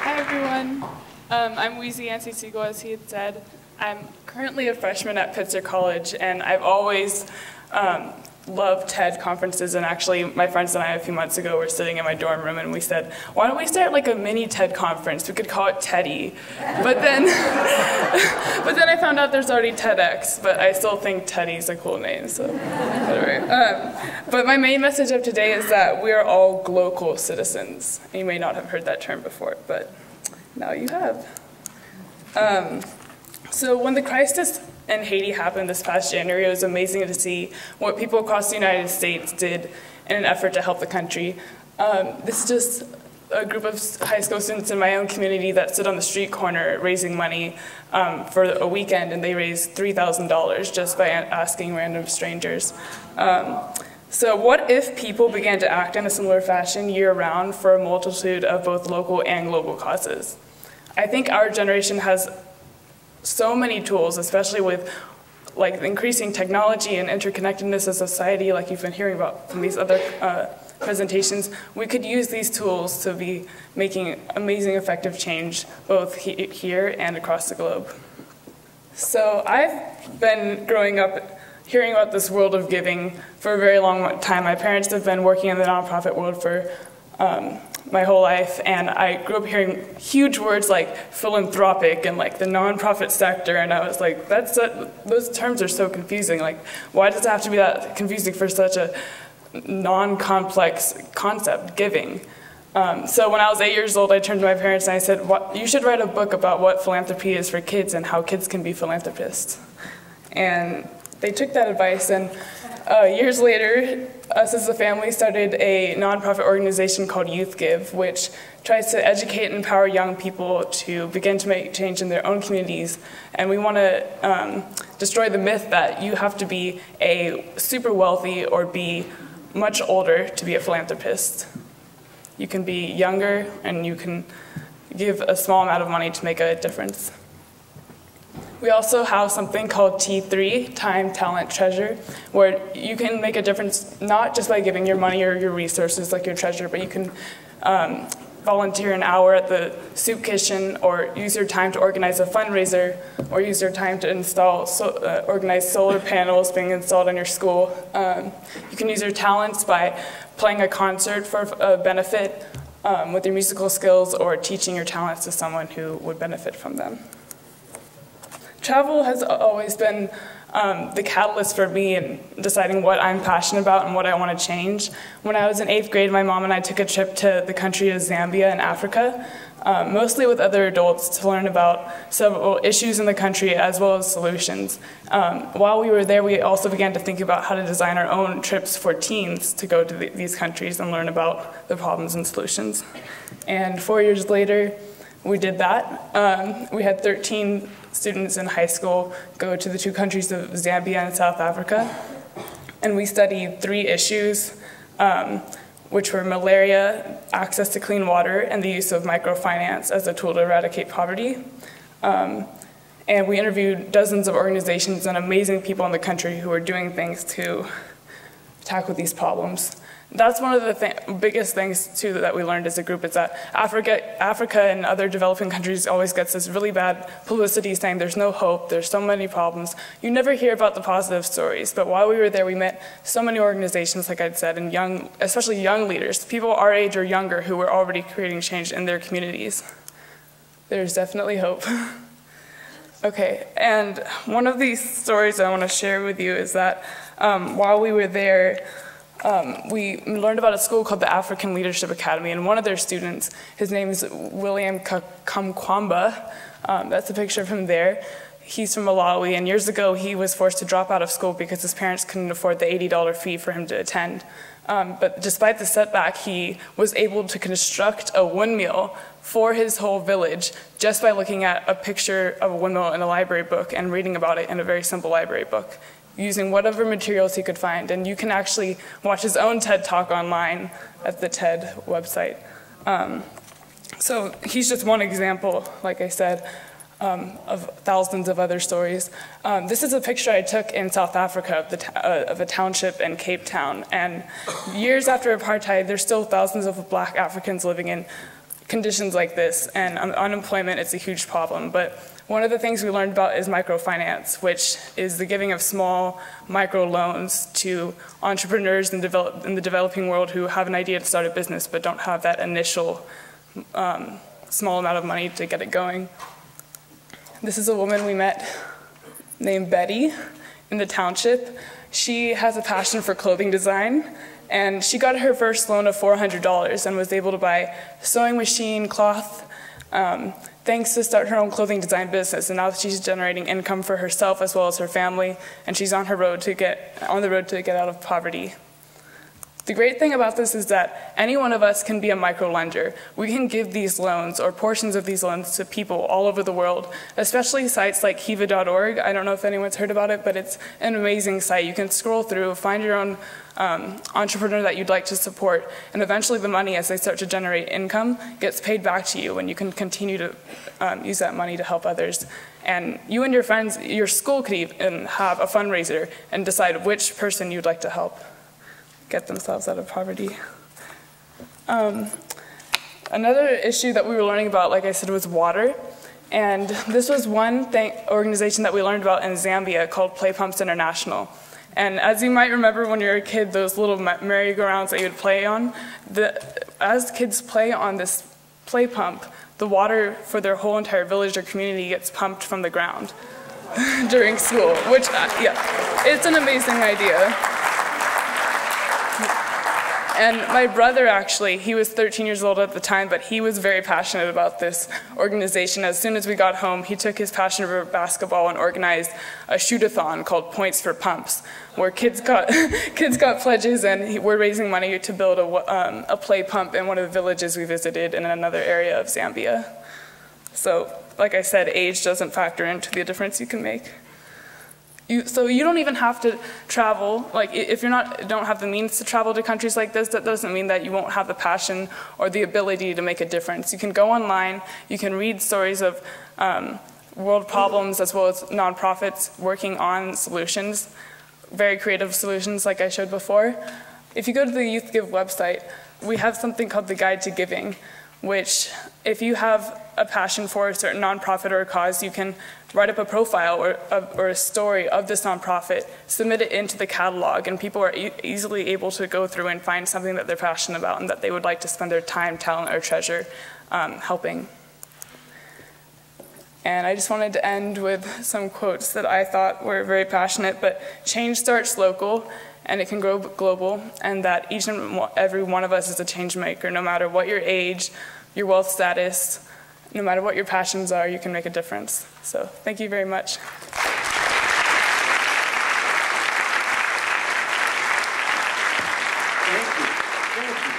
Hi everyone, I'm Weezie, Yancey-Seigel, as he had said. I'm currently a freshman at Pitzer College, and I've always loved TED conferences, and actually my friends and I a few months ago were sitting in my dorm room and we said, why don't we start like a mini TED conference? We could call it TEDdy. But then, but then I found out there's already TEDx, but I still think TEDdy's a cool name, so whatever. But my main message of today is that we are all global citizens. You may not have heard that term before, but now you have. So when the crisis in Haiti happened this past January, it was amazing to see what people across the United States did in an effort to help the country. This is just a group of high school students in my own community that stood on the street corner raising money for a weekend, and they raised $3,000 just by asking random strangers. So what if people began to act in a similar fashion year-round for a multitude of both local and global causes? I think our generation has so many tools, especially with like increasing technology and interconnectedness of society, like you've been hearing about from these other presentations. We could use these tools to be making amazing, effective change, both here and across the globe. So I've been growing up hearing about this world of giving for a very long time. My parents have been working in the nonprofit world for my whole life, and I grew up hearing huge words like philanthropic and like the nonprofit sector, and I was like, those terms are so confusing. Like, why does it have to be that confusing for such a non-complex concept, giving? So when I was 8 years old, I turned to my parents and I said, you should write a book about what philanthropy is for kids and how kids can be philanthropists. And they took that advice, and years later, us as a family started a nonprofit organization called Youth Give, which tries to educate and empower young people to begin to make change in their own communities. And we want to destroy the myth that you have to be a super wealthy or be much older to be a philanthropist. You can be younger, and you can give a small amount of money to make a difference. We also have something called T3, Time, Talent, Treasure, where you can make a difference not just by giving your money or your resources like your treasure, but you can volunteer an hour at the soup kitchen, or use your time to organize a fundraiser, or use your time to organize solar panels being installed in your school. You can use your talents by playing a concert for a benefit with your musical skills, or teaching your talents to someone who would benefit from them. Travel has always been the catalyst for me in deciding what I'm passionate about and what I want to change. When I was in 8th grade, my mom and I took a trip to the country of Zambia in Africa, mostly with other adults, to learn about several issues in the country as well as solutions. While we were there, we also began to think about how to design our own trips for teens to go to these countries and learn about the problems and solutions. And 4 years later, we did that. We had 13 students in high school go to the 2 countries of Zambia and South Africa. And we studied 3 issues, which were malaria, access to clean water, and the use of microfinance as a tool to eradicate poverty. And we interviewed dozens of organizations and amazing people in the country who are doing things to tackle these problems. That's one of the biggest things, too, that we learned as a group, is that Africa and other developing countries always gets this really bad publicity saying there's no hope, there's so many problems. You never hear about the positive stories, but while we were there, we met so many organizations, like I'd said, and especially young leaders, people our age or younger who were already creating change in their communities. There's definitely hope. Okay, and one of these stories I want to share with you is that while we were there, we learned about a school called the African Leadership Academy, and one of their students, his name is William Kamkwamba, that's a picture of him there. He's from Malawi, and years ago he was forced to drop out of school because his parents couldn't afford the $80 fee for him to attend. But despite the setback, he was able to construct a windmill for his whole village just by looking at a picture of a windmill in a library book and reading about it in a very simple library book, using whatever materials he could find. And you can actually watch his own TED Talk online at the TED website. So he's just one example, like I said, of thousands of other stories. This is a picture I took in South Africa of a township in Cape Town. And years after apartheid, there's still thousands of black Africans living in conditions like this, and unemployment is a huge problem. But one of the things we learned about is microfinance, which is the giving of small micro loans to entrepreneurs in the developing world who have an idea to start a business but don't have that initial small amount of money to get it going. This is a woman we met named Betty in the township. She has a passion for clothing design, and she got her first loan of $400 and was able to buy a sewing machine, cloth, thanks to start her own clothing design business. And now she's generating income for herself as well as her family, and she's on the road to get out of poverty. The great thing about this is that any one of us can be a micro-lender. We can give these loans or portions of these loans to people all over the world, especially sites like kiva.org. I don't know if anyone's heard about it, but it's an amazing site. You can scroll through, find your own entrepreneur that you'd like to support, and eventually the money, as they start to generate income, gets paid back to you, and you can continue to use that money to help others. And you and your friends, your school could even have a fundraiser and decide which person you'd like to help get themselves out of poverty. Another issue that we were learning about, like I said, was water. And this was one organization that we learned about in Zambia called Play Pumps International. And as you might remember when you were a kid, those little merry-go-rounds that you would play on, as kids play on this play pump, the water for their whole entire village or community gets pumped from the ground during school, which, yeah, it's an amazing idea. And my brother, actually, he was 13 years old at the time, but he was very passionate about this organization. As soon as we got home, he took his passion for basketball and organized a shoot-a-thon called Points for Pumps, where kids got pledges, and we're raising money to build a play pump in one of the villages we visited in another area of Zambia. So, like I said, age doesn't factor into the difference you can make. So you don't even have to travel. Like, if you don't have the means to travel to countries like this, that doesn't mean that you won't have the passion or the ability to make a difference. You can go online, you can read stories of world problems as well as nonprofits working on solutions, very creative solutions like I showed before. If you go to the Youth Give website, we have something called the Guide to Giving, which if you have a passion for a certain nonprofit or a cause, you can write up a profile or a story of this nonprofit, submit it into the catalog, and people are easily able to go through and find something that they're passionate about and that they would like to spend their time, talent, or treasure helping. And I just wanted to end with some quotes that I thought were very passionate, but change starts local, and it can grow global, and that each and every one of us is a change maker, no matter what your age, your wealth status, no matter what your passions are, you can make a difference. So thank you very much. Thank you.